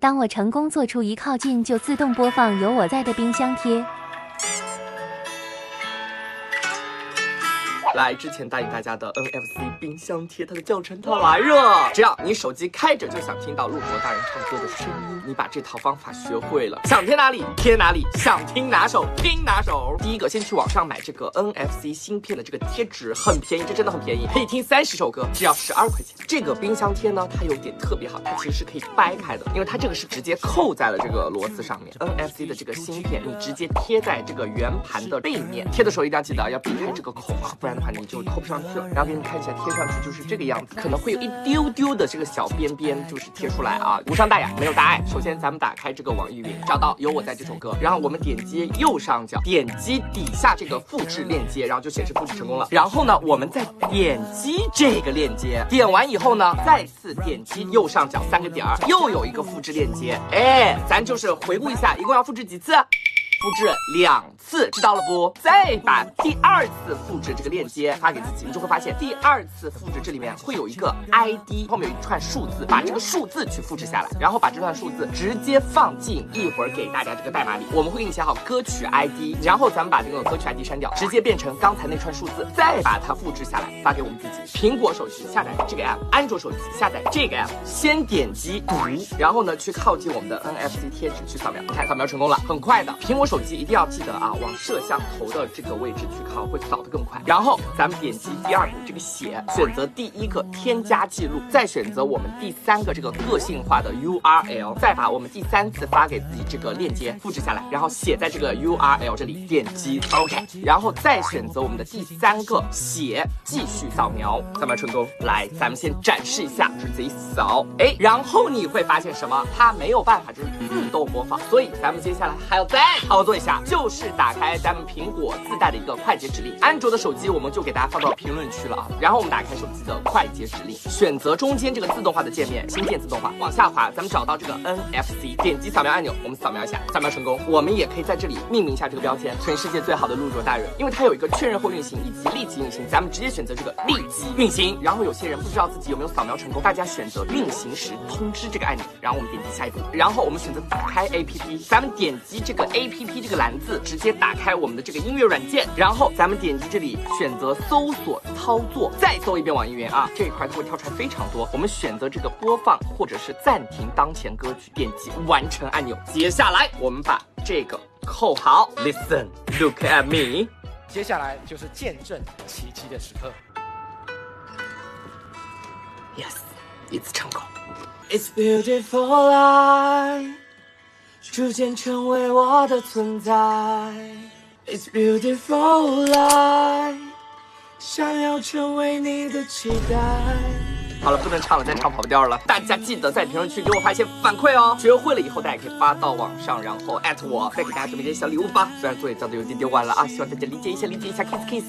当我成功做出一靠近就自动播放有我在的冰箱贴。来之前答应大家的 NFC 冰箱贴，它的教程它来了。只要你手机开着就想听到陆博大人唱歌的声音，你把这套方法学会了，想贴哪里贴哪里，想听哪首听哪首。第一个，先去网上买这个 NFC 芯片的这个贴纸，很便宜，这真的很便宜，可以听30首歌，只要12块钱。这个冰箱贴呢，它有点特别好，它其实是可以掰开的，因为它这个是直接扣在了这个螺丝上面。NFC 的这个芯片，你直接贴在这个圆盘的背面，贴的时候一定要记得要避开这个孔啊，不然的话你就扣不上去了。然后给你看一下，贴上去就是这个样子，可能会有一丢丢的这个小边边，就是贴出来啊，无伤大雅，没有大碍。首先咱们打开这个网易云，找到有我在这首歌，然后我们点击右上角，点击底下这个复制链接，然后就显示复制成功了。然后呢，我们再点击这个链接，点完以后呢，再次点击右上角3个点儿，又有一个复制链接。哎，咱就是回顾一下，一共要复制几次？复制2次，知道了不？再把第2次复制这个链接发给自己，你就会发现第2次复制这里面会有一个 ID， 后面有一串数字，把这个数字去复制下来，然后把这段数字直接放进一会儿给大家这个代码里。我们会给你写好歌曲 ID， 然后咱们把这个歌曲 ID 删掉，直接变成刚才那串数字，再把它复制下来发给我们自己。苹果手机下载这个 app， 安卓手机下载这个 app， 先点击读，然后呢去靠近我们的 NFC 贴纸去扫描，你看扫描成功了，很快的。苹果手机一定要记得啊，往摄像头的这个位置去靠，会扫得更快。然后咱们点击第2步这个写，选择第1个添加记录，再选择我们第3个这个个性化的 URL， 再把我们第3次发给自己这个链接复制下来，然后写在这个 URL 这里，点击 OK， 然后再选择我们的第3个写，继续扫描，扫描成功。来，咱们先展示一下，是自己扫，哎，然后你会发现什么？它没有办法就是自动播放，所以咱们接下来还要再操作一下。就是打开咱们苹果自带的一个快捷指令，安卓的手机我们就给大家放到评论区了啊。然后我们打开手机的快捷指令，选择中间这个自动化的界面，新建自动化，往下滑，咱们找到这个 NFC， 点击扫描按钮，我们扫描一下，扫描成功。我们也可以在这里命名一下这个标签，全世界最好的陆卓大人，因为它有一个确认后运行以及立即运行，咱们直接选择这个立即运行。然后有些人不知道自己有没有扫描成功，大家选择运行时通知这个按钮，然后我们点击下一步，然后我们选择打开 APP， 咱们点击这个 APP 这个蓝字，直接打开我们的这个音乐软件，然后咱们点击这里选择搜索操作，再搜一遍网易云啊，这一块它会跳出来非常多，我们选择这个播放或者是暂停当前歌曲，点击完成按钮。接下来我们把这个扣好 ，Listen, look at me。接下来就是见证奇迹的时刻。Yes, it's 成功。It's beautiful life， 逐渐成为我的存在。It's beautiful life， 想要成为你的期待。好了，不能唱了，再唱跑不调了。大家记得在评论区给我发一些反馈哦。学会了以后，大家可以发到网上，然后@我，再给大家准备点小礼物吧。虽然作业交的有点晚了啊，希望大家理解一下，kiss kiss。